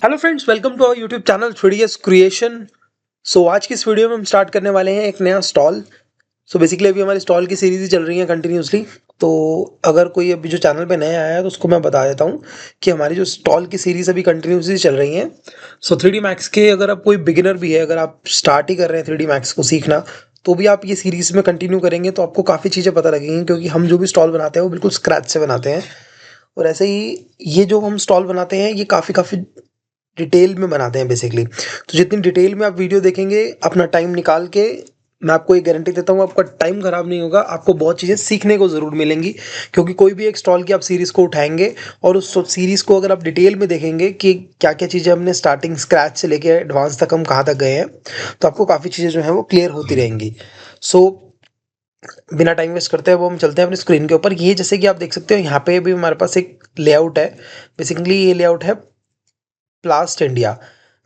Hello friends, welcome to our YouTube channel 3ds creation. आज की इस वीडियो में हम स्टार्ट करने वाले हैं एक नया स्टॉल। बेसिकली अभी हमारी स्टॉल की सीरीज ही चल रही है कंटिन्यूसली। तो अगर कोई अभी जो चैनल पे नया आया है तो उसको मैं बता देता हूँ कि हमारी जो स्टॉल की सीरीज अभी कंटिन्यूसली चल रही है। 3D मैक्स के अगर आप कोई बिगिनर भी है, अगर आप स्टार्ट ही कर रहे हैं 3D मैक्स को सीखना, तो भी आप ये सीरीज में कंटिन्यू करेंगे तो आपको काफ़ी चीज़ें पता लगेंगी, क्योंकि हम जो भी स्टॉल बनाते हैं वो बिल्कुल स्क्रैच से बनाते हैं। और ऐसे ही ये जो हम स्टॉल बनाते हैं ये काफ़ी काफ़ी डिटेल में बनाते हैं बेसिकली। तो जितनी डिटेल में आप वीडियो देखेंगे अपना टाइम निकाल के, मैं आपको ये गारंटी देता हूँ आपका टाइम ख़राब नहीं होगा, आपको बहुत चीज़ें सीखने को ज़रूर मिलेंगी। क्योंकि कोई भी एक स्टॉल की आप सीरीज़ को उठाएंगे और उस सीरीज़ को अगर आप डिटेल में देखेंगे कि क्या क्या चीज़ें हमने स्टार्टिंग स्क्रैच से लेके एडवांस तक हम कहाँ तक गए हैं, तो आपको काफ़ी चीज़ें जो हैं वो क्लियर होती रहेंगी। सो बिना टाइम वेस्ट करते हैं वो हम चलते हैं अपनी स्क्रीन के ऊपर। ये जैसे कि आप देख सकते हो यहाँ पे भी हमारे पास एक लेआउट है। बेसिकली ये लेआउट है प्लास्ट इंडिया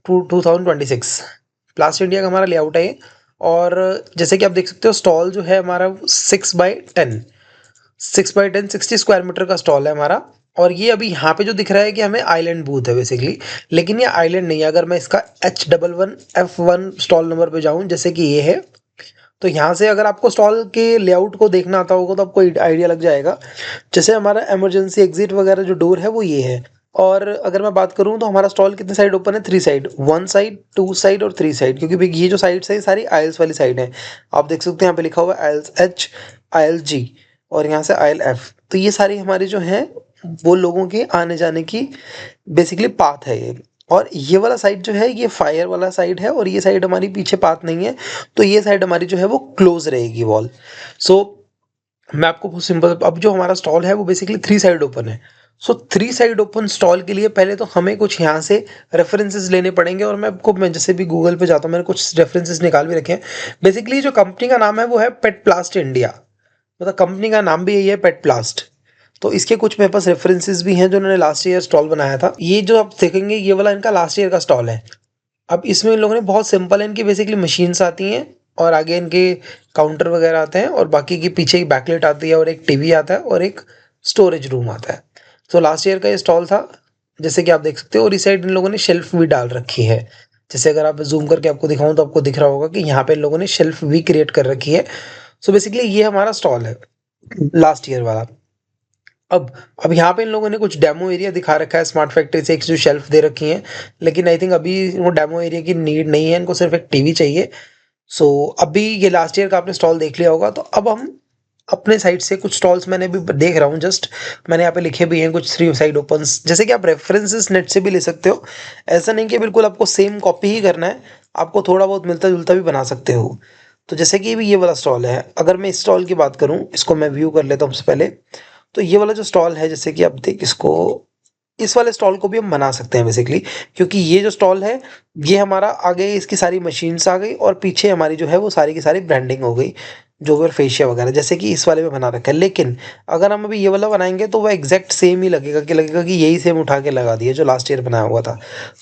2026। प्लास्ट इंडिया का हमारा लेआउट है ये। और जैसे कि आप देख सकते हो स्टॉल जो है हमारा 6x10 6x10 60 स्क्वायर मीटर का स्टॉल है हमारा। और ये अभी यहाँ पे जो दिख रहा है कि हमें आइलैंड बूथ है बेसिकली, लेकिन ये आइलैंड नहीं है। अगर मैं इसका H11F1 स्टॉल नंबर पे जाऊँ, जैसे कि ये है, तो यहाँ से अगर आपको स्टॉल के लेआउट को देखना आता होगा तो आपको आइडिया लग जाएगा। जैसे हमारा इमरजेंसी एग्जिट वगैरह जो डोर है वो ये है। और अगर मैं बात करूँ तो हमारा स्टॉल कितने साइड ओपन है? 3 साइड, 1 साइड, 2 साइड और 3 साइड। क्योंकि भाई ये जो साइड्स है ये सारी आइल्स वाली साइड है। आप देख सकते हैं यहाँ पे लिखा हुआ है आइल्स H, आइल G और यहाँ से आइल F। तो ये सारी हमारी जो है वो लोगों के आने जाने की बेसिकली पाथ है ये। और ये वाला साइड जो है ये फायर वाला साइड है, और ये साइड हमारी पीछे पाथ नहीं है। तो ये साइड हमारी जो है वो क्लोज रहेगी वॉल। सो मैं आपको बहुत सिंपल, अब जो हमारा स्टॉल है वो बेसिकली 3 साइड ओपन है। 3 साइड ओपन स्टॉल के लिए पहले तो हमें कुछ यहाँ से रेफरेंसेस लेने पड़ेंगे। और मैं जैसे भी गूगल पे जाता हूँ, मैंने कुछ रेफरेंसेस निकाल भी रखे हैं। बेसिकली जो कंपनी का नाम है वो है पेट प्लास्ट इंडिया। मतलब कंपनी का नाम भी यही है, पेट प्लास्ट। तो इसके कुछ मेरे पास रेफरेंसेस भी हैं जो उन्होंने लास्ट ईयर स्टॉल बनाया था। ये जो आप देखेंगे ये वाला इनका लास्ट ईयर का स्टॉल है। अब इसमें इन लोगों ने बहुत सिंपल है, इनकी बेसिकली मशीन्स आती हैं और आगे इनके काउंटर वगैरह आते हैं, और बाकी की पीछे एक बैकलाइट आती है और एक टीवी आता है और एक स्टोरेज रूम आता है। तो लास्ट ईयर का ये स्टॉल था, जैसे कि आप देख सकते हो। और इस साइड इन लोगों ने शेल्फ भी डाल रखी है। जैसे अगर आप जूम करके आपको दिखाऊं तो आपको दिख रहा होगा कि यहाँ पे इन लोगों ने शेल्फ भी क्रिएट कर रखी है। बेसिकली ये हमारा स्टॉल है लास्ट ईयर वाला। अब अब यहाँ पे इन लोगों ने कुछ डेमो एरिया दिखा रखा है स्मार्ट फैक्ट्री से, एक जो शेल्फ दे रखी हैं। लेकिन आई थिंक अभी वो डेमो एरिया की नीड नहीं है, इनको सिर्फ एक टीवी चाहिए। अभी ये लास्ट ईयर का आपने स्टॉल देख लिया होगा, तो अब हम अपने साइड से कुछ स्टॉल्स मैंने भी देख रहा हूँ जस्ट। मैंने यहाँ पे लिखे भी हैं कुछ 3 साइड ओपन्स, जैसे कि आप रेफरेंसेस नेट से भी ले सकते हो। ऐसा नहीं कि बिल्कुल आपको सेम कॉपी ही करना है, आपको थोड़ा बहुत मिलता जुलता भी बना सकते हो। तो जैसे कि ये वाला स्टॉल है, अगर मैं इस स्टॉल की बात करूँ, इसको मैं व्यू कर लेता हूँ सबसे पहले। तो ये वाला जो स्टॉल है, जैसे कि आप देख इसको, इस वाले स्टॉल को भी हम बना सकते हैं बेसिकली। क्योंकि ये जो स्टॉल है ये हमारा आगे इसकी सारी मशीन्स आ गई और पीछे हमारी जो है वो सारी की सारी ब्रांडिंग हो गई, जो भी फेशिया वगैरह जैसे कि इस वाले में बना रखा है। लेकिन अगर हम अभी ये वाला बनाएंगे तो वह एग्जैक्ट सेम ही लगेगा कि यही सेम उठा के लगा दिया जो लास्ट ईयर बनाया हुआ था।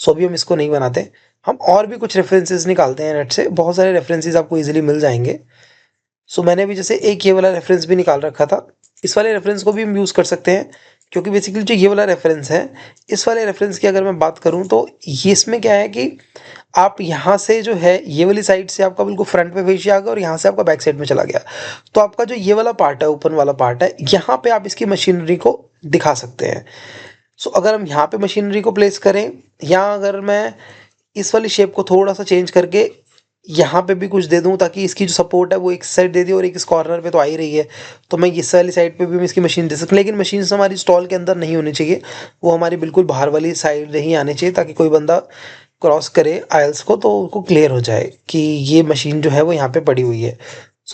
अभी हम इसको नहीं बनाते। हम और भी कुछ रेफरेंसेस निकालते हैं नेट से, बहुत सारे रेफरेंसेस आपको इजीली मिल जाएंगे। मैंने भी जैसे एक ये वाला रेफरेंस भी निकाल रखा था, इस वाले रेफरेंस को भी हम यूज़ कर सकते हैं। क्योंकि बेसिकली जो ये वाला रेफरेंस है, इस वाले रेफरेंस की अगर मैं बात करूँ तो ये इसमें क्या है कि आप यहाँ से जो है ये वाली साइड से आपका बिल्कुल फ्रंट पे फेशिया आ गया और यहाँ से आपका बैक साइड में चला गया। तो आपका जो ये वाला पार्ट है, ओपन वाला पार्ट है, यहाँ पे आप इसकी मशीनरी को दिखा सकते हैं। अगर हम यहाँ पे मशीनरी को प्लेस करें, या अगर मैं इस वाली शेप को थोड़ा सा चेंज करके यहाँ पे भी कुछ दे दूँ, ताकि इसकी जो सपोर्ट है वो एक साइड दे दी और एक इस कॉर्नर पे तो आ ही रही है, तो मैं इस वाली साइड पे भी मैं इसकी मशीन दे सकता हूँ। लेकिन मशीन हमारी स्टॉल के अंदर नहीं होनी चाहिए, वो हमारी बिल्कुल बाहर वाली साइड ही आनी चाहिए, ताकि कोई बंदा क्रॉस करे आयल्स को तो उसको क्लियर हो जाए कि ये मशीन जो है वो यहाँ पे पड़ी हुई है।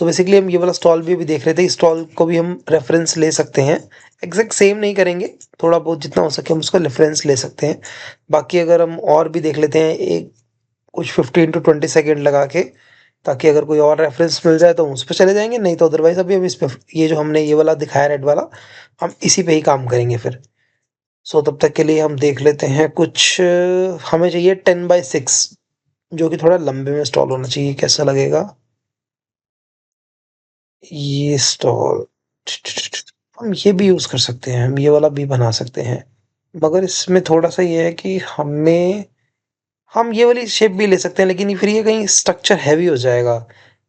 बेसिकली हम ये वाला स्टॉल भी अभी देख रहे थे, इस स्टॉल को भी हम रेफरेंस ले सकते हैं। एग्जैक्ट सेम नहीं करेंगे, थोड़ा बहुत जितना हो सके हम उसका रेफरेंस ले सकते हैं। बाकी अगर हम और भी देख लेते हैं एक कुछ 15 to 20 सेकेंड लगा के, ताकि अगर कोई और रेफरेंस मिल जाए तो उस पर चले जाएंगे, नहीं तो अदरवाइज अभी हम इस पे ये जो हमने ये वाला दिखाया रेड वाला, हम इसी पे ही काम करेंगे फिर। तब तक के लिए हम देख लेते हैं कुछ, हमें चाहिए 10x6, जो कि थोड़ा लंबे में स्टॉल होना चाहिए। कैसा लगेगा ये स्टॉल? हम ये भी यूज़ कर सकते हैं, हम ये वाला भी बना सकते हैं। मगर इसमें थोड़ा सा ये है कि हमें हम ये वाली शेप भी ले सकते हैं, लेकिन फिर ये कहीं स्ट्रक्चर हैवी हो जाएगा।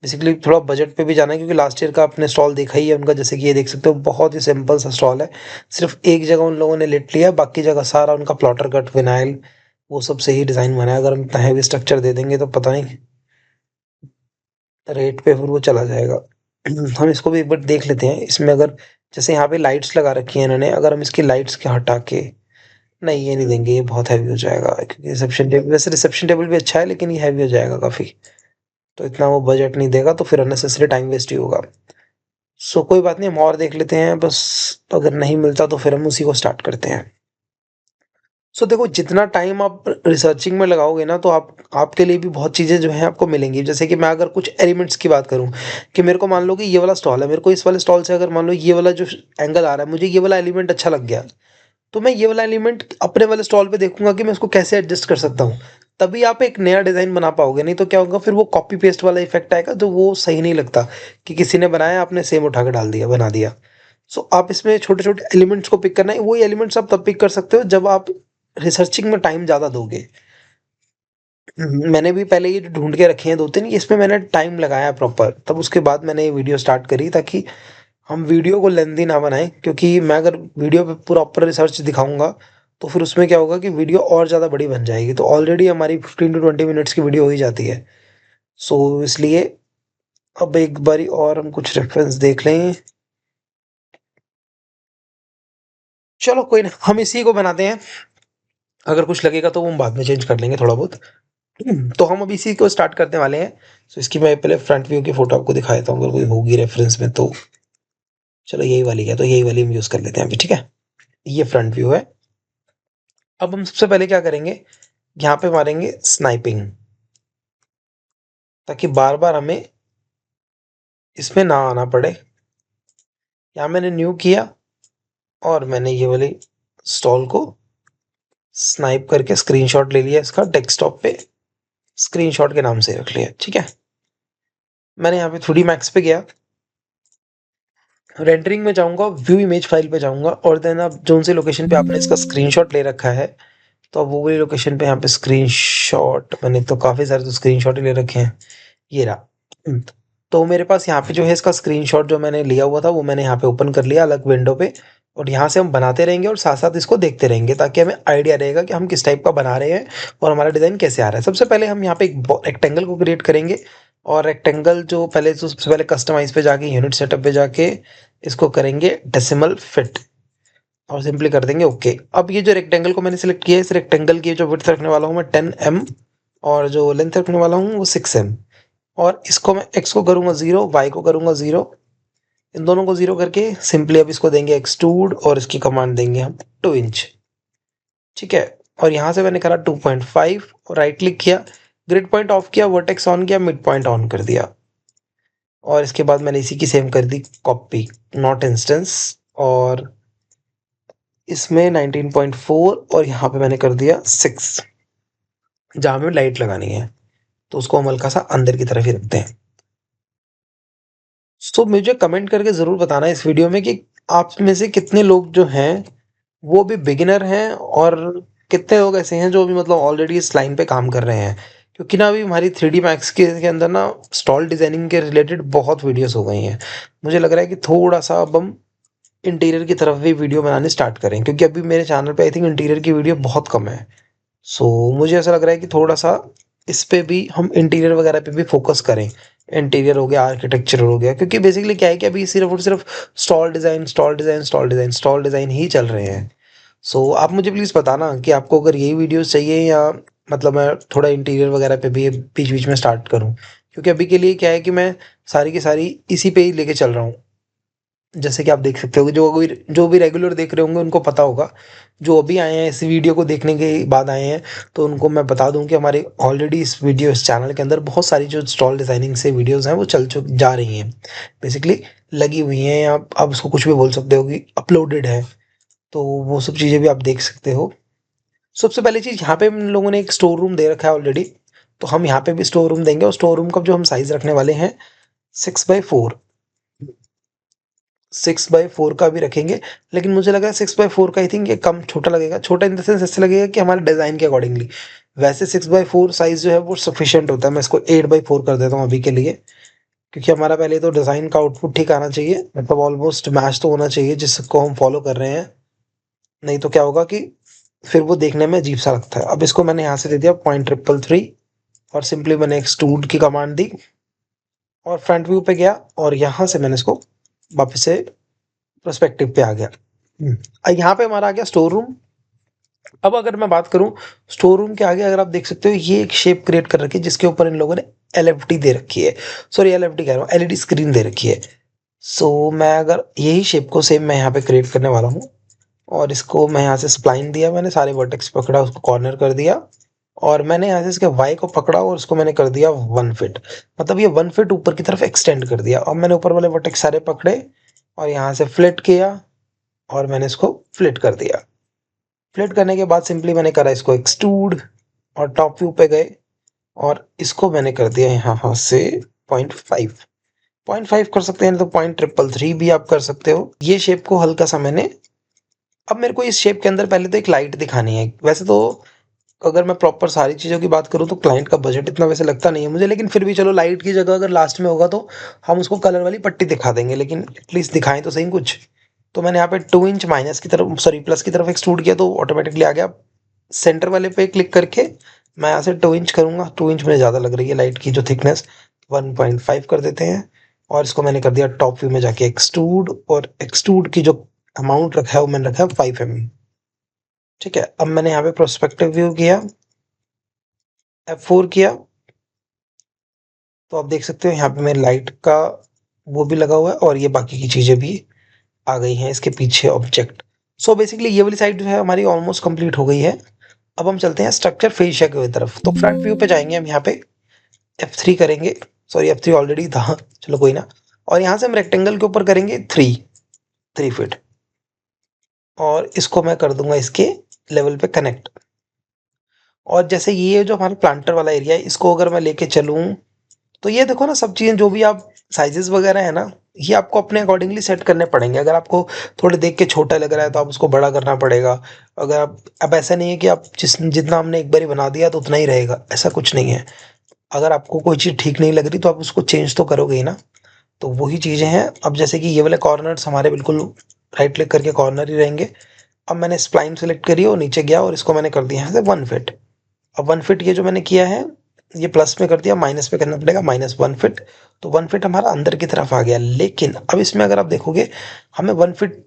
बेसिकली थोड़ा बजट पे भी जाना है, क्योंकि लास्ट ईयर का आपने स्टॉल देखा ही है उनका, जैसे कि ये देख सकते हो बहुत ही सिंपल सा स्टॉल है। सिर्फ एक जगह उन लोगों ने लिट लिया, बाकी जगह सारा उनका प्लॉटर कट विनाइल वो सब से ही डिज़ाइन बना है। अगर हम इतना हैवी स्ट्रक्चर दे देंगे तो पता नहीं रेट पे फिर वो चला जाएगा। हम इसको भी एक बार देख लेते हैं। इसमें अगर जैसे यहाँ पे लाइट्स लगा रखी है इन्होंने, अगर हम इसकी लाइट्स के हटा के, नहीं ये नहीं देंगे, ये बहुत हैवी हो जाएगा, क्योंकि रिसेप्शन टेबल, वैसे रिसेप्शन टेबल भी अच्छा है लेकिन ये हैवी हो जाएगा काफ़ी, तो इतना वो बजट नहीं देगा, तो फिर अननेसेसरी टाइम वेस्ट ही होगा। सो कोई बात नहीं, हम और देख लेते हैं बस। अगर नहीं मिलता तो फिर हम उसी को स्टार्ट करते हैं। सो देखो, जितना टाइम आप रिसर्चिंग में लगाओगे ना, तो आपके लिए भी बहुत चीज़ें जो हैं आपको मिलेंगी। जैसे कि मैं अगर कुछ एलिमेंट्स की बात करूँ, कि मेरे को मान लो कि ये वाला स्टॉल है, मेरे को इस वाले स्टॉल से अगर मान लो ये वाला जो एंगल आ रहा है, मुझे ये वाला एलिमेंट अच्छा लग गया, तो मैं ये वाला एलिमेंट अपने वाले स्टॉल पे देखूंगा कि मैं इसको कैसे एडजस्ट कर सकता हूँ। तभी आप एक नया डिज़ाइन बना पाओगे, नहीं तो क्या होगा, फिर वो कॉपी पेस्ट वाला इफेक्ट आएगा, तो वो सही नहीं लगता, कि किसी ने बनाया आपने सेम उठा के डाल दिया, बना दिया। सो आप इसमें छोटे छोटे एलिमेंट्स को पिक करना है। वही एलिमेंट्स आप तब पिक कर सकते हो जब आप रिसर्चिंग में टाइम ज़्यादा दोगे। मैंने भी पहले ये ढूंढ के रखे हैं दो तीन, इसमें मैंने टाइम लगाया प्रॉपर, तब उसके बाद मैंने ये वीडियो स्टार्ट करी, ताकि हम वीडियो को लेंथी ना बनाएं। क्योंकि मैं अगर वीडियो पे प्रॉपर रिसर्च दिखाऊंगा, तो फिर उसमें क्या होगा कि वीडियो और ज़्यादा बड़ी बन जाएगी। तो ऑलरेडी हमारी 15 to 20 मिनट्स की वीडियो हो ही जाती है। सो इसलिए अब एक बारी और हम कुछ रेफरेंस देख लें। चलो कोई ना, हम इसी को बनाते हैं। अगर कुछ लगेगा तो वो हम बाद में चेंज कर लेंगे थोड़ा बहुत। तो हम अभी इसी को स्टार्ट करने वाले हैं। सो इसकी मैं पहले फ्रंट व्यू की फोटो आपको दिखा देता हूँ, अगर कोई होगी रेफरेंस में तो। चलो यही वाली है, तो यही वाली हम यूज़ कर लेते हैं अभी, ठीक है। ये फ्रंट व्यू है। अब हम सबसे पहले क्या करेंगे, यहाँ पे मारेंगे स्नाइपिंग, ताकि बार बार हमें इसमें ना आना पड़े। यहाँ मैंने न्यू किया, और मैंने ये वाली स्टॉल को स्नाइप करके स्क्रीनशॉट ले लिया, इसका डेस्कटॉप पे स्क्रीनशॉट के नाम से रख लिया, ठीक है। मैंने यहाँ पे 3D मैक्स पे गया, रेंडरिंग में जाऊंगा, व्यू इमेज फाइल पे जाऊंगा, और देन अब जो से लोकेशन पे आपने इसका स्क्रीनशॉट ले रखा है, तो अब वो वाली लोकेशन पे यहाँ पे स्क्रीनशॉट, मैंने तो काफ़ी सारे तो स्क्रीनशॉट ही ले रखे हैं, ये रहा। तो मेरे पास यहाँ पे जो है इसका स्क्रीनशॉट जो मैंने लिया हुआ था, वो मैंने यहाँ पे ओपन कर लिया अलग विंडो पे। और यहाँ से हम बनाते रहेंगे और साथ साथ इसको देखते रहेंगे, ताकि हमें आइडिया रहेगा कि हम किस टाइप का बना रहे हैं और हमारा डिज़ाइन कैसे आ रहा है। सबसे पहले हम यहाँ पे एक रेक्टेंगल को क्रिएट करेंगे, और रेक्टेंगल जो पहले तो सबसे पहले कस्टमाइज पे जाके यूनिट सेटअप पे जाके इसको करेंगे डेसिमल फिट, और सिंपली कर देंगे ओके। अब ये जो रेक्टेंगल को मैंने सिलेक्ट किया है, इस रेक्टेंगल की जो विड्थ रखने वाला हूँ मैं 10 mm, और जो लेंथ रखने वाला हूँ वो 6 mm। और इसको मैं x को करूँगा 0, y को करूँगा 0, इन दोनों को 0 करके सिंपली अब इसको देंगे एक्सट्रूड, और इसकी कमांड देंगे हम 2 इंच, ठीक है। और यहाँ से मैंने करा 2.5, और राइट क्लिक किया, ग्रिड पॉइंट ऑफ किया, वर्टेक्स ऑन किया, मिड पॉइंट ऑन कर दिया, और इसके बाद मैंने इसी की सेम कर दी कॉपी, नॉट इंस्टेंस, और इसमें 19.4, और यहाँ पे मैंने कर दिया 6, जहाँ पे लाइट लगानी है, तो उसको हम हल्का सा अंदर की तरफ ही रखते हैं। तो मुझे कमेंट करके ज़रूर बताना इस वीडियो में कि आप में से कितने लोग जो हैं वो भी बिगिनर हैं, और कितने लोग ऐसे हैं जो भी मतलब ऑलरेडी इस लाइन पे काम कर रहे हैं। क्योंकि ना अभी हमारी 3D मैक्स के अंदर ना स्टॉल डिज़ाइनिंग के रिलेटेड बहुत वीडियोस हो गई हैं। मुझे लग रहा है कि थोड़ा सा अब हम इंटीरियर की तरफ भी वीडियो बनाने स्टार्ट करें, क्योंकि अभी मेरे चैनल पे आई थिंक इंटीरियर की वीडियो बहुत कम है। सो मुझे ऐसा लग रहा है कि थोड़ा सा इस पे भी हम इंटीरियर वगैरह पे भी फोकस करें। इंटीरियर हो गया, आर्किटेक्चर हो गया, क्योंकि बेसिकली क्या है कि अभी सिर्फ और सिर्फ stall design stall design stall design stall design ही चल रहे हैं। सो आप मुझे प्लीज़ बताना कि आपको अगर यही वीडियोस चाहिए, या मतलब मैं थोड़ा इंटीरियर वगैरह पे भी बीच बीच में स्टार्ट करूं। क्योंकि अभी के लिए क्या है कि मैं सारी की सारी इसी पे ही लेके चल रहा हूँ। जैसे कि आप देख सकते हो, जो भी रेगुलर देख रहे होंगे उनको पता होगा। जो अभी आए हैं इस वीडियो को देखने के बाद आए हैं, तो उनको मैं बता दूं कि हमारे ऑलरेडी इस चैनल के अंदर बहुत सारी जो स्टॉल डिज़ाइनिंग से वीडियोस हैं वो चल चुक जा रही हैं, बेसिकली लगी हुई हैं, या आप उसको कुछ भी बोल सकते हो कि अपलोडेड है। तो वो सब चीज़ें भी आप देख सकते हो। सबसे पहली चीज़, यहाँ पे हम लोगों ने एक स्टोर रूम दे रखा है ऑलरेडी, तो हम यहाँ पे भी स्टोर रूम देंगे, और स्टोर रूम का जो हम साइज़ रखने वाले हैं 6x4, 6x4 का भी रखेंगे। लेकिन मुझे लगा 6x4 का आई थिंक ये कम छोटा लगेगा, छोटा इन द सेंस ऐसे लगेगा कि हमारे डिज़ाइन के अकॉर्डिंगली, वैसे 6x4 साइज़ जो है वो सफिशिएंट होता है, मैं इसको 8x4 कर देता हूँ अभी के लिए, क्योंकि हमारा पहले तो डिज़ाइन का आउटपुट ठीक आना चाहिए, मतलब ऑलमोस्ट मैच तो होना चाहिए जिसको हम फॉलो कर रहे हैं, नहीं तो क्या होगा कि फिर वो देखने में अजीब सा लगता है। अब इसको मैंने यहाँ से दे दिया 0.333 और सिंपली मैंने एक्सट्रूड की कमांड दी और फ्रंट व्यू पे गया और यहाँ से मैंने इसको वापस से पर्सपेक्टिव पे आ गया। यहाँ पे हमारा आ गया स्टोर रूम। अब अगर मैं बात करूं स्टोर रूम के आगे, अगर आप देख सकते हो ये एक शेप क्रिएट कर रखी है जिसके ऊपर इन लोगों ने एलएफडी दे रखी है, सॉरी एलएफडी कह रहा हूँ, एलईडी स्क्रीन दे रखी है। सो मैं अगर यही शेप को सेम मैं यहाँ पे क्रिएट करने वाला हूँ और इसको मैं यहाँ से स्प्लाइन दिया, मैंने सारे वर्टेक्स पकड़ा, उसको कॉर्नर कर दिया और मैंने यहाँ से इसके वाई को पकड़ा और उसको मैंने कर दिया 1 फीट, मतलब ये 1 फीट ऊपर की तरफ एक्सटेंड कर दिया। अब मैंने ऊपर वाले वर्टेक्स सारे पकड़े और यहाँ से फ्लिट किया और मैंने इसको फ्लिट कर दिया। फ्लिट करने के बाद सिंपली मैंने करा इसको एक्सट्रूड और टॉप व्यू पे गए और इसको मैंने कर दिया यहाँ से 0.5 कर सकते हैं, तो 0.333 भी आप कर सकते हो। ये शेप को हल्का सा मैंने, अब मेरे को इस शेप के अंदर पहले तो एक लाइट दिखानी है। वैसे तो अगर मैं प्रॉपर सारी चीज़ों की बात करूँ तो क्लाइंट का बजट इतना वैसे लगता नहीं है मुझे, लेकिन फिर भी चलो लाइट की जगह अगर लास्ट में होगा तो हम उसको कलर वाली पट्टी दिखा देंगे, लेकिन एटलीस्ट दिखाएं तो सही कुछ। तो मैंने यहाँ पे 2 इंच माइनस की तरफ, सॉरी प्लस की तरफ एक्सट्रूड किया तो ऑटोमेटिकली आ गया। सेंटर वाले पे क्लिक करके मैं यहाँ से 2 इंच करूँगा, 2 इंच मुझे ज़्यादा लग रही है लाइट की जो थिकनेस, 1.5 कर देते हैं और इसको मैंने कर दिया टॉप व्यू में जाके एक्सट्रूड, और एक्सट्रूड की जो अमाउंट रखा है वो मैंने रखा है 5 mm। ठीक है, अब मैंने यहाँ पे प्रोस्पेक्टिव व्यू किया, F4 किया, तो आप देख सकते हो यहाँ पे मेरे लाइट का वो भी लगा हुआ है और ये बाकी की चीज़ें भी आ गई हैं इसके पीछे ऑब्जेक्ट। सो बेसिकली ये वाली साइड जो है हमारी ऑलमोस्ट कंप्लीट हो गई है। अब हम चलते हैं स्ट्रक्चर फेशिया की तरफ। तो फ्रंट व्यू पे जाएंगे हम, यहाँ पे F3 करेंगे, सॉरी F3 ऑलरेडी था, चलो कोई ना। और यहाँ से हम रेक्टेंगल के ऊपर करेंगे 3 फीट और इसको मैं कर दूंगा इसके लेवल पे कनेक्ट। और जैसे ये जो हमारा प्लांटर वाला एरिया है इसको अगर मैं लेके चलूँ तो ये देखो ना, सब चीज़ें जो भी आप साइजेस वगैरह है ना, ये आपको अपने अकॉर्डिंगली सेट करने पड़ेंगे। अगर आपको थोड़े देख के छोटा लग रहा है तो आप उसको बड़ा करना पड़ेगा। अगर आप, अब ऐसा नहीं है कि आप जितना हमने एक बारी बना दिया तो उतना ही रहेगा, ऐसा कुछ नहीं है। अगर आपको कोई चीज़ ठीक नहीं लग रही तो आप उसको चेंज तो करोगे ही ना। तो वही चीज़ें हैं। अब जैसे कि ये वाले कॉर्नर्स हमारे बिल्कुल राइट क्लिक करके कॉर्नर ही रहेंगे। अब मैंने स्प्लाइन सेलेक्ट करी और नीचे गया और इसको मैंने कर दिया यहाँ से 1 फीट। अब 1 फीट ये जो मैंने किया है ये प्लस में कर दिया, माइनस पे करना पड़ेगा, -1 फीट। तो 1 फीट हमारा अंदर की तरफ आ गया। लेकिन अब इसमें अगर आप देखोगे हमें 1 फीट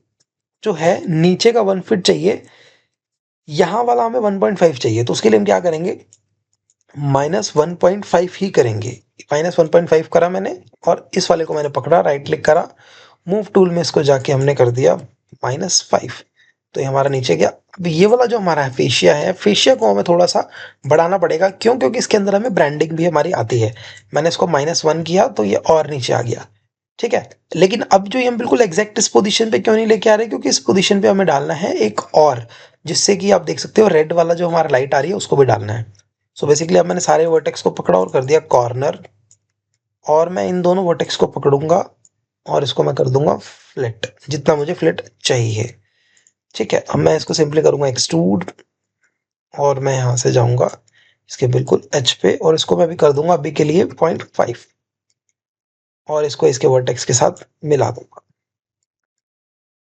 जो है नीचे का 1 फीट चाहिए, यहाँ वाला हमें 1.5 चाहिए। तो उसके लिए हम क्या करेंगे, -1.5 ही करेंगे। -1.5 करा मैंने और इस वाले को मैंने पकड़ा, राइट क्लिक करा, मूव टूल में इसको जाके हमने कर दिया -5। तो ये हमारा नीचे गया। अब ये वाला जो हमारा फेशिया है, फेशिया को हमें थोड़ा सा बढ़ाना पड़ेगा। क्यों? क्योंकि इसके अंदर हमें ब्रांडिंग भी हमारी आती है। मैंने इसको -1 किया तो ये और नीचे आ गया। ठीक है, लेकिन अब जो ये हम बिल्कुल एग्जैक्ट इस पोजीशन पे क्यों नहीं लेके आ रहे, क्योंकि इस पोजीशन पे हमें डालना है एक और, जिससे कि आप देख सकते हो रेड वाला जो हमारा लाइट आ रही है उसको भी डालना है। सो बेसिकली अब मैंने सारे वर्टेक्स को पकड़ा और कर दिया कॉर्नर, और मैं इन दोनों वर्टेक्स को पकड़ूंगा और इसको मैं कर दूंगा फ्लिट, जितना मुझे फ्लिट चाहिए। ठीक है, अब मैं इसको सिंपली करूंगा एक्सट्रूड और मैं यहाँ से जाऊंगा इसके बिल्कुल एच पे और इसको मैं भी कर दूंगा अभी के लिए 0.5 और इसको इसके वर्टेक्स के साथ मिला दूंगा।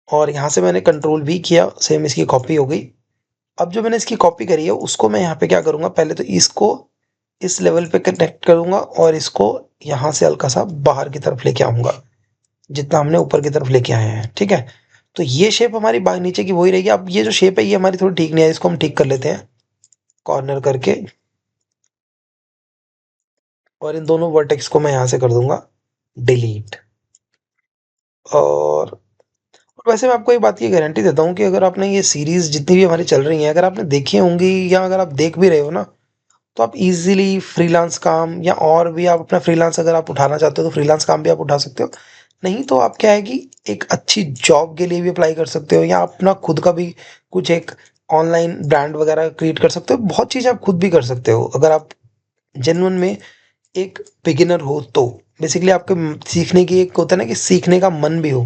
और यहाँ से मैंने कंट्रोल भी किया, सेम इसकी कॉपी हो गई। अब जो मैंने इसकी कॉपी करी है उसको मैं यहाँ पे क्या करूँगा, पहले तो इसको इस लेवल पे कनेक्ट करूँगा और इसको यहाँ से हल्का सा बाहर की तरफ लेके आऊँगा, जितना हमने ऊपर की तरफ लेके आए हैं। ठीक है, तो ये शेप हमारी नीचे की वही रहेगी। अब ये जो शेप है ये हमारी थोड़ी ठीक नहीं है, इसको हम ठीक कर लेते हैं कॉर्नर करके, और इन दोनों वर्टेक्स को मैं यहाँ से कर दूंगा डिलीट। और वैसे मैं आपको एक बात की गारंटी देता हूँ कि अगर आपने ये सीरीज जितनी भी हमारी चल रही हैं अगर आपने देखी होंगी या अगर आप देख भी रहे हो ना, तो आप इजीली फ्रीलांस काम या और भी आप अपना फ्रीलांस अगर आप उठाना चाहते हो तो फ्रीलांस काम भी आप उठा सकते हो। नहीं तो आप क्या है कि एक अच्छी जॉब के लिए भी अप्लाई कर सकते हो या अपना खुद का भी कुछ एक ऑनलाइन ब्रांड वगैरह क्रिएट कर सकते हो। बहुत चीज़ आप खुद भी कर सकते हो अगर आप जेन्युइन में एक बिगिनर हो तो। बेसिकली आपके सीखने की एक होता है ना कि सीखने का मन भी हो,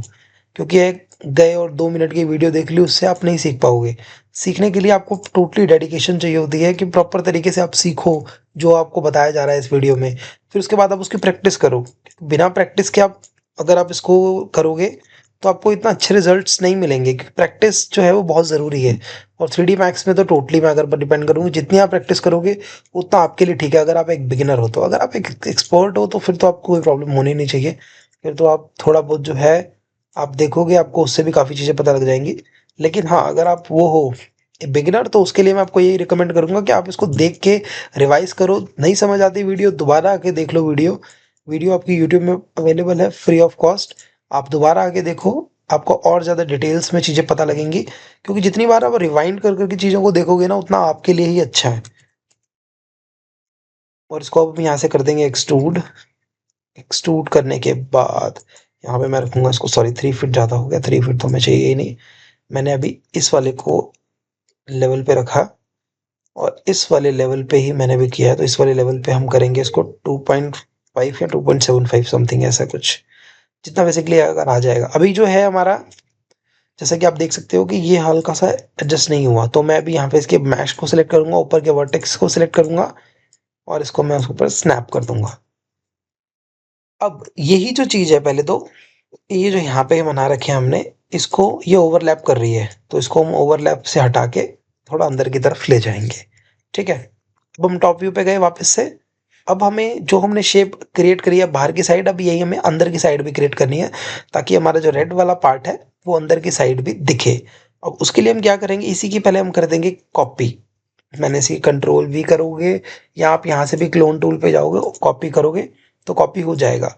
क्योंकि एक गए और 2 मिनट की वीडियो देख ली, उससे आप नहीं सीख पाओगे। सीखने के लिए आपको टोटली डेडिकेशन चाहिए होती है कि प्रॉपर तरीके से आप सीखो जो आपको बताया जा रहा है इस वीडियो में। फिर उसके बाद आप उसकी प्रैक्टिस करो। बिना प्रैक्टिस के आप अगर आप इसको करोगे तो आपको इतना अच्छे रिजल्ट्स नहीं मिलेंगे, क्योंकि प्रैक्टिस जो है वो बहुत ज़रूरी है। और 3D मैक्स में तो टोटली मैं अगर डिपेंड करूँगी, जितनी आप प्रैक्टिस करोगे उतना आपके लिए ठीक है। अगर आप एक बिगिनर हो तो, अगर आप एक एक्सपर्ट हो तो फिर तो आपको कोई प्रॉब्लम होनी नहीं चाहिए। फिर तो आप थोड़ा बहुत जो है आप देखोगे, आपको उससे भी काफ़ी चीज़ें पता लग जाएंगी। लेकिन हाँ, अगर आप वो हो बिगिनर तो उसके लिए मैं आपको यही रिकमेंड करूँगा कि आप इसको देख के रिवाइज करो। नहीं समझ आती वीडियो, दोबारा आके देख लो वीडियो। वीडियो आपकी यूट्यूब में अवेलेबल है फ्री ऑफ कॉस्ट। आप दोबारा आके देखो, आपको और ज़्यादा डिटेल्स में चीज़ें पता लगेंगी, क्योंकि जितनी बार आप रिवाइंड कर करके चीज़ों को देखोगे ना, उतना आपके लिए ही अच्छा है। और इसको अब हम यहाँ से कर देंगे एक्सट्रूड। एक्सट्रूड करने के बाद यहाँ पे मैं रखूँगा इसको, सॉरी 3 फीट ज़्यादा हो गया, 3 फीट तो हमें चाहिए ही नहीं। मैंने अभी इस वाले को लेवल पे रखा और इस वाले लेवल पे ही मैंने भी किया है, तो इस वाले लेवल पे हम करेंगे इसको 2.5 या 2.75 समथिंग ऐसा कुछ, जितना बेसिकली अगर आ जाएगा। अभी जो है हमारा, जैसा कि आप देख सकते हो कि ये हल्का सा एडजस्ट नहीं हुआ, तो मैं अभी यहाँ पे इसके मैश को सिलेक्ट करूंगा, ऊपर के वर्टेक्स को सिलेक्ट करूंगा और इसको मैं उसके ऊपर स्नैप कर दूंगा। अब यही जो चीज़ है, पहले तो ये जो यहाँ पे बना रखे हैं हमने, इसको ये ओवरलैप कर रही है, तो इसको हम ओवरलैप से हटा के थोड़ा अंदर की तरफ ले जाएंगे। ठीक है, अब हम टॉप व्यू पे गए वापस से। अब हमें जो हमने शेप क्रिएट करी है बाहर की साइड, अब यही हमें अंदर की साइड भी क्रिएट करनी है, ताकि हमारा जो रेड वाला पार्ट है वो अंदर की साइड भी दिखे। अब उसके लिए हम क्या करेंगे, इसी की पहले हम कर देंगे कॉपी। मैंने इसी कंट्रोल वी करोगे या आप यहाँ से भी क्लोन टूल पे जाओगे, कॉपी करोगे तो कॉपी हो जाएगा।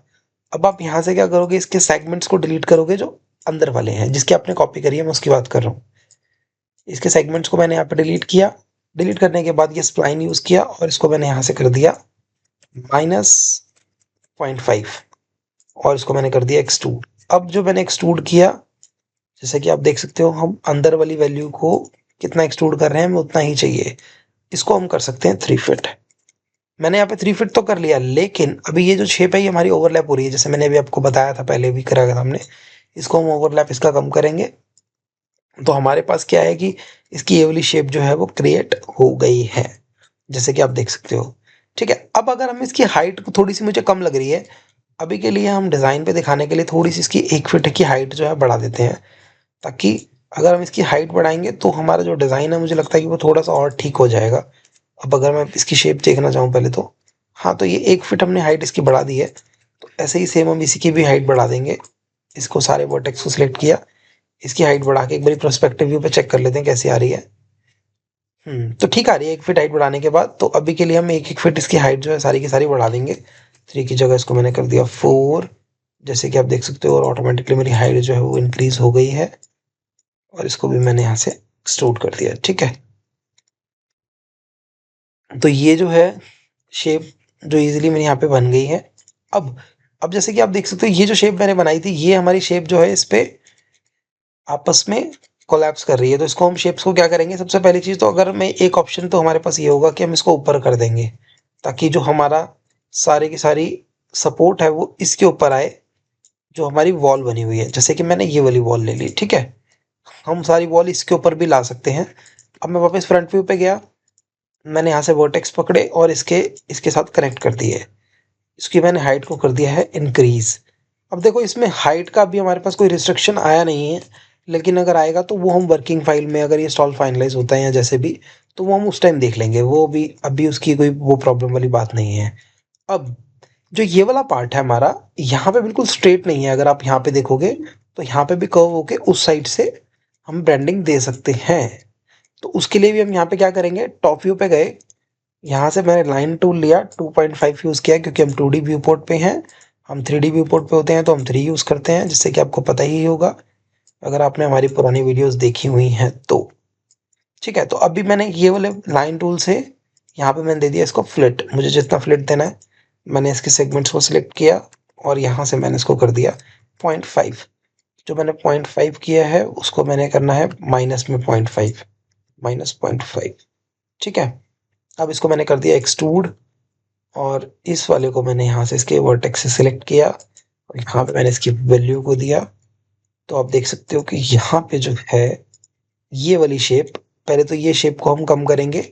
अब आप यहाँ से क्या करोगे, इसके सेगमेंट्स को डिलीट करोगे जो अंदर वाले हैं, जिसकी आपने कॉपी करी है, मैं उसकी बात कर रहा हूँ। इसके सेगमेंट्स को मैंने यहाँ पे डिलीट किया। डिलीट करने के बाद ये स्प्लाइन यूज़ किया और इसको मैंने यहाँ से कर दिया -0.5 और इसको मैंने कर दिया एक्सट्रूड। अब जो मैंने एक्सट्रूड किया, जैसे कि आप देख सकते हो, हम अंदर वाली वैल्यू को कितना एक्सट्रूड कर रहे हैं, हमें उतना ही चाहिए। इसको हम कर सकते हैं 3 फीट। मैंने यहाँ पे 3 फीट तो कर लिया, लेकिन अभी ये जो शेप है ये हमारी ओवरलैप हो रही है, जैसे मैंने अभी आपको बताया था, पहले भी करा था हमने। इसको हम ओवरलैप इसका कम करेंगे, तो हमारे पास क्या है कि इसकी ये वाली शेप जो है वो क्रिएट हो गई है, जैसे कि आप देख सकते हो। ठीक है, अब अगर हम इसकी हाइट को, थोड़ी सी मुझे कम लग रही है, अभी के लिए हम डिज़ाइन पे दिखाने के लिए थोड़ी सी इसकी 1 फीट की हाइट जो है बढ़ा देते हैं, ताकि अगर हम इसकी हाइट बढ़ाएंगे तो हमारा जो डिज़ाइन है, मुझे लगता है कि वो थोड़ा सा और ठीक हो जाएगा। अब अगर मैं इसकी शेप देखना चाहूँ पहले तो, हाँ, तो ये 1 फीट हमने हाइट इसकी बढ़ा दी है, तो ऐसे ही सेम हम इसी की भी हाइट बढ़ा देंगे। इसको सारे वर्टेक्स को सिलेक्ट किया, इसकी हाइट बढ़ा के एक बारी पर्सपेक्टिव व्यू पे चेक कर लेते हैं कैसी आ रही है। तो ठीक आ रही है 1 फीट हाइट बढ़ाने के बाद। तो अभी के लिए हम 1-1 फीट इसकी हाइट जो है सारी की सारी बढ़ा देंगे। 3 की जगह इसको मैंने कर दिया 4, जैसे कि आप देख सकते हो, और ऑटोमेटिकली मेरी हाइट जो है वो इंक्रीज हो गई है। और इसको भी मैंने यहाँ से एक्सट्रूड कर दिया। ठीक है, तो ये जो है शेप जो इजीली मेरी यहाँ पे बन गई है। अब जैसे कि आप देख सकते हो, ये जो शेप मैंने बनाई थी, ये हमारी शेप जो है इस पे आपस में कोलैप्स कर रही है। तो इसको हम शेप्स को क्या करेंगे, सबसे पहली चीज़ तो, अगर मैं एक ऑप्शन तो हमारे पास ये होगा कि हम इसको ऊपर कर देंगे, ताकि जो हमारा सारी की सारी सपोर्ट है वो इसके ऊपर आए, जो हमारी वॉल बनी हुई है। जैसे कि मैंने ये वाली वॉल ले ली, ठीक है, हम सारी वॉल इसके ऊपर भी ला सकते हैं। अब मैं वापस फ्रंट व्यू पे गया, मैंने यहाँ से वर्टेक्स पकड़े और इसके इसके साथ कनेक्ट कर दिए। इसकी मैंने हाइट को कर दिया है इंक्रीज। अब देखो, इसमें हाइट का भी हमारे पास कोई रिस्ट्रिक्शन आया नहीं है, लेकिन अगर आएगा तो वो हम वर्किंग फाइल में, अगर ये स्टॉल फाइनलाइज होता है या जैसे भी, तो वो हम उस टाइम देख लेंगे। वो भी अभी उसकी कोई वो प्रॉब्लम वाली बात नहीं है। अब जो ये वाला पार्ट है हमारा, यहाँ पे बिल्कुल स्ट्रेट नहीं है। अगर आप यहाँ पे देखोगे तो यहाँ पे भी कर्व होके उस साइड से हम ब्रांडिंग दे सकते हैं। तो उसके लिए भी हम यहाँ पे क्या करेंगे, टॉप व्यू पे गए, यहाँ से मैंने लाइन टूल लिया, 2.5 यूज़ किया, क्योंकि हम 2D व्यू पोर्ट पे हैं। हम 3D व्यू पोर्ट पे होते हैं तो हम 3 यूज़ करते हैं, जिससे कि आपको पता ही होगा अगर आपने हमारी पुरानी वीडियोस देखी हुई हैं तो। ठीक है, तो अभी मैंने ये वाले लाइन टूल से यहाँ पे मैंने दे दिया इसको फ्लिट। मुझे जितना फ्लिट देना है, मैंने इसके सेगमेंट्स को सिलेक्ट किया और यहाँ से मैंने इसको कर दिया 0.5। जो मैंने 0.5 किया है उसको मैंने करना है माइनस में 0.5, -0.5। ठीक है, अब इसको मैंने कर दिया एक्सट्रूड और इस वाले को मैंने यहाँ से इसके वर्टेक्स से सिलेक्ट किया और यहाँ पे मैंने इसकी वैल्यू को दिया तो आप देख सकते हो कि यहाँ पे जो है ये वाली शेप, पहले तो ये शेप को हम कम करेंगे,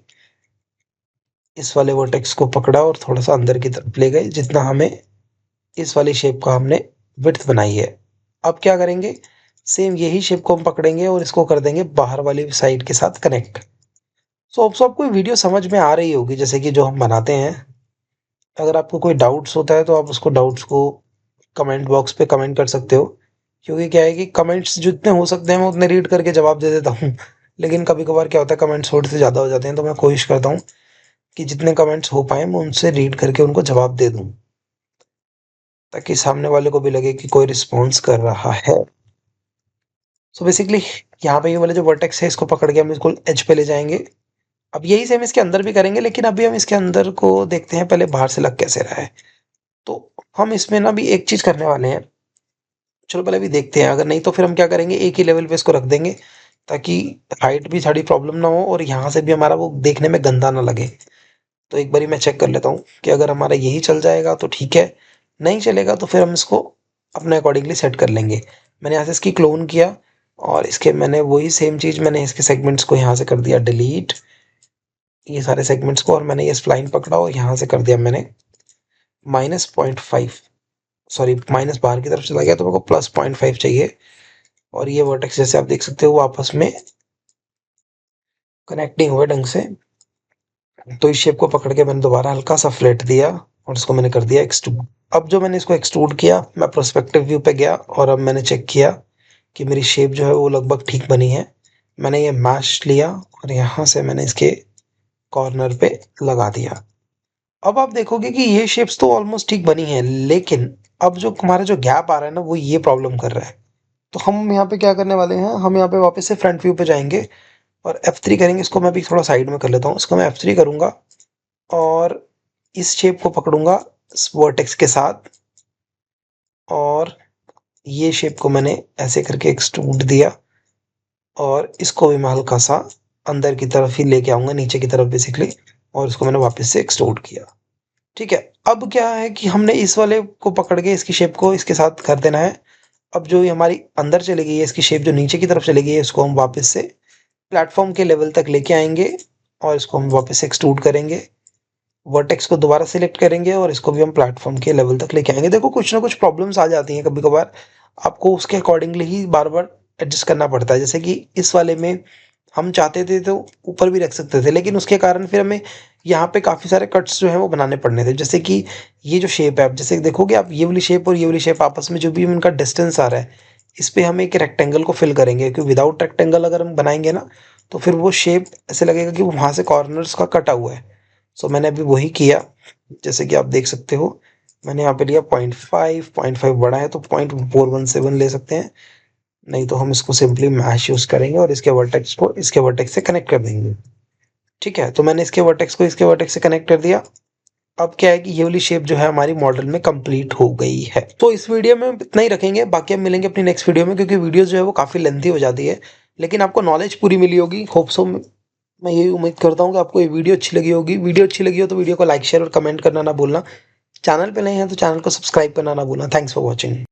इस वाले वर्टेक्स को पकड़ा और थोड़ा सा अंदर की तरफ ले गए, जितना हमें इस वाली शेप का हमने विड्थ बनाई है। अब क्या करेंगे, सेम यही शेप को हम पकड़ेंगे और इसको कर देंगे बाहर वाली साइड के साथ कनेक्ट। सो अब सबको वीडियो समझ में आ रही होगी जैसे कि जो हम बनाते हैं। अगर आपको कोई डाउट्स होता है तो आप उसको डाउट्स को कमेंट बॉक्स पे कमेंट कर सकते हो, क्योंकि क्या है कि कमेंट्स जितने हो सकते हैं मैं उतने रीड करके जवाब दे देता हूँ। लेकिन कभी कभार क्या होता है, कमेंट्स थोड़े से ज़्यादा हो जाते हैं, तो मैं कोशिश करता हूँ कि जितने कमेंट्स हो पाए मैं उनसे रीड करके उनको जवाब दे दूँ, ताकि सामने वाले को भी लगे कि कोई रिस्पॉन्स कर रहा है। सो बेसिकली यहाँ पे ये वाले जो वर्टेक्स है इसको पकड़ के हम इसको एज पे ले जाएंगे। अब यही सेम इसके अंदर भी करेंगे, लेकिन अभी हम इसके अंदर को देखते हैं पहले बाहर से लग कैसे रहा है। तो हम इसमें ना भी एक चीज़ करने वाले हैं, चलो पहले भी देखते हैं, अगर नहीं तो फिर हम क्या करेंगे, एक ही लेवल पे इसको रख देंगे, ताकि हाइट भी सारी प्रॉब्लम ना हो और यहाँ से भी हमारा वो देखने में गंदा ना लगे। तो एक बारी मैं चेक कर लेता हूँ कि अगर हमारा यही चल जाएगा तो ठीक है, नहीं चलेगा तो फिर हम इसको अपने अकॉर्डिंगली सेट कर लेंगे। मैंने यहाँ से इसकी क्लोन किया और इसके मैंने वही सेम चीज़ मैंने इसके सेगमेंट्स को यहाँ से कर दिया डिलीट, ये सारे सेगमेंट्स को, और मैंने ये स्प्लाइन पकड़ा और यहाँ से कर दिया मैंने -0.5, सॉरी माइनस बाहर की तरफ चला गया तो मेरे को +0.5 चाहिए। और ये वर्टेक्स जैसे आप देख सकते हो वो आपस में कनेक्टिंग हुए ढंग से। तो इस शेप को पकड़ के मैंने दोबारा हल्का सा फ्लैट दिया और इसको मैंने कर दिया एक्सट्रूड। अब जो मैंने इसको एक्सट्रूड किया, मैं प्रोस्पेक्टिव व्यू पे गया और अब मैंने चेक किया कि मेरी शेप जो है वो लगभग ठीक बनी है। मैंने ये मैश लिया और यहाँ से मैंने इसके कॉर्नर पे लगा दिया। अब आप देखोगे कि ये शेप्स तो ऑलमोस्ट ठीक बनी है, लेकिन अब जो हमारा जो गैप आ रहा है ना वो ये प्रॉब्लम कर रहा है। तो हम यहाँ पे क्या करने वाले हैं, हम यहाँ पे वापस से फ्रंट व्यू पे जाएंगे और F3 करेंगे। इसको मैं भी थोड़ा साइड में कर लेता हूँ, इसको मैं F3 करूँगा और इस शेप को पकड़ूंगा इस वर्टेक्स के साथ, और ये शेप को मैंने ऐसे करके एक्सट्रूड दिया और इसको भी मैं हल्का सा अंदर की तरफ ही लेके आऊंगा, नीचे की तरफ बेसिकली, और इसको मैंने वापस से एक्सट्रूड किया। ठीक है, अब क्या है कि हमने इस वाले को पकड़ के इसकी शेप को इसके साथ कर देना है। अब जो ये हमारी अंदर चली गई है इसकी शेप, जो नीचे की तरफ चली गई है, इसको हम वापस से प्लेटफॉर्म के लेवल तक लेके आएंगे और इसको हम वापस से एक्सट्रूड करेंगे। वर्टेक्स को दोबारा सिलेक्ट करेंगे और इसको भी हम प्लेटफॉर्म के लेवल तक लेके आएंगे। देखो कुछ ना कुछ प्रॉब्लम्स आ जाती हैं कभी कभार, आपको उसके अकॉर्डिंगली ही बार बार एडजस्ट करना पड़ता है। जैसे कि इस वाले में हम चाहते थे तो ऊपर भी रख सकते थे, लेकिन उसके कारण फिर हमें यहाँ पे काफ़ी सारे कट्स जो हैं वो बनाने पड़ने थे। जैसे कि ये जो शेप है, आप जैसे देखोगे आप, ये वाली शेप और ये वाली शेप आपस में जो भी उनका डिस्टेंस आ रहा है, इस पे हम एक रेक्टेंगल को फिल करेंगे, क्योंकि विदाउट रेक्टेंगल अगर हम बनाएंगे ना तो फिर वो शेप ऐसे लगेगा कि वो वहाँ से कॉर्नर्स का कटा हुआ है। सो मैंने अभी वही किया, जैसे कि आप देख सकते हो मैंने यहाँ पे लिया 0.5 बड़ा है तो 0.417 ले सकते हैं, नहीं तो हम इसको सिंपली मैश यूज़ करेंगे और इसके वर्टेक्स को इसके वर्टेक्स से कनेक्ट कर देंगे। ठीक है, तो मैंने इसके वर्टेक्स को इसके वर्टेक्स से कनेक्ट कर दिया। अब क्या है कि ये वाली शेप जो है हमारी मॉडल में कंप्लीट हो गई है। तो इस वीडियो में इतना ही रखेंगे, बाकी हम मिलेंगे अपनी नेक्स्ट वीडियो में, क्योंकि वीडियो जो है वो काफ़ी लेंथी हो जाती है, लेकिन आपको नॉलेज पूरी मिली होगी, होप सो। मैं यही उम्मीद करता हूँ कि आपको ये वीडियो अच्छी लगी होगी। वीडियो अच्छी लगी हो तो वीडियो को लाइक शेयर और कमेंट करना ना भूलना। चैनल पे नए हैं तो चैनल को सब्सक्राइब करना ना भूलना। Thanks for watching.